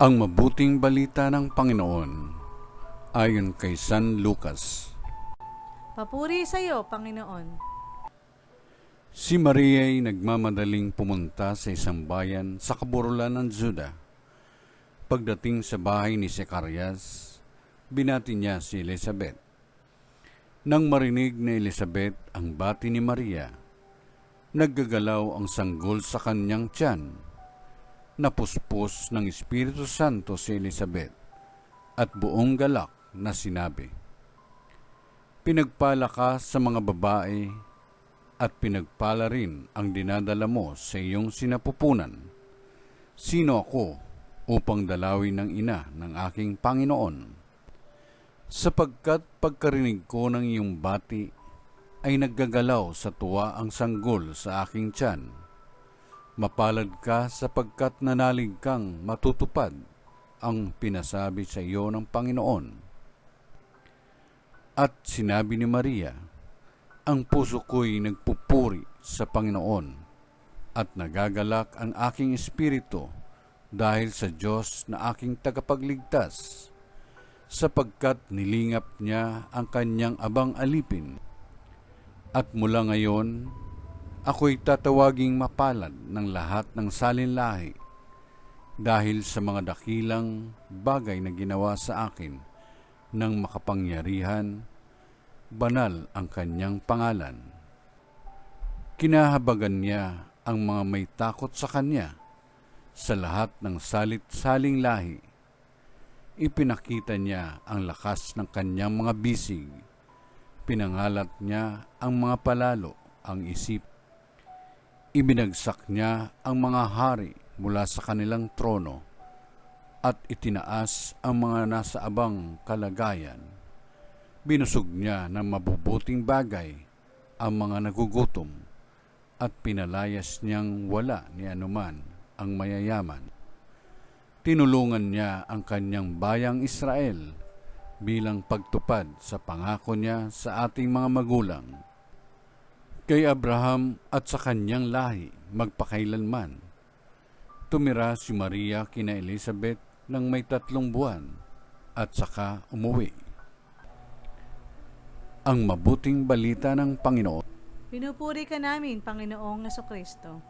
Ang mabuting balita ng Panginoon ayon kay San Lucas. Papuri sa iyo, Panginoon. Si Maria ay nagmamadaling pumunta sa isang bayan sa kaburulan ng Juda. Pagdating sa bahay ni Zacarias, binati niya si Elizabeth. Nang marinig ni Elizabeth ang bati ni Maria, naggagalaw ang sanggol sa kanyang tiyan. Napuspos ng Espiritu Santo si Elizabeth at buong galak na sinabi, "Pinagpala ka sa mga babae at pinagpala rin ang dinadala mo sa iyong sinapupunan. Sino ako upang dalawin ng ina ng aking Panginoon? Sapagkat pagkarinig ko ng iyong bati ay naggagalaw sa tuwa ang sanggol sa aking tiyan. Mapalad ka sapagkat nanalig kang matutupad ang pinasabi sa iyo ng Panginoon." At sinabi ni Maria, "Ang puso ko'y nagpupuri sa Panginoon at nagagalak ang aking espiritu dahil sa Diyos na aking tagapagligtas, sapagkat nilingap niya ang kanyang abang alipin. At mula ngayon, ako'y tatawaging mapalad ng lahat ng salinlahi dahil sa mga dakilang bagay na ginawa sa akin ng makapangyarihan, banal ang kanyang pangalan. Kinahabagan niya ang mga may takot sa kanya sa lahat ng salit-saling lahi. Ipinakita niya ang lakas ng kanyang mga bisig. Pinangalat niya ang mga palalo, ang isip. Ibinagsak niya ang mga hari mula sa kanilang trono at itinaas ang mga nasa abang kalagayan. Binusog niya ng mabubuting bagay ang mga nagugutom at pinalayas niyang wala ni anuman ang mayayaman. Tinulungan niya ang kanyang bayang Israel bilang pagtupad sa pangako niya sa ating mga magulang, kay Abraham at sa kanyang lahi magpakailanman. Tumira si Maria kina Elizabeth ng may 3 buwan at saka umuwi." Ang mabuting balita ng Panginoon. Pinupuri ka namin, Panginoong Jesucristo.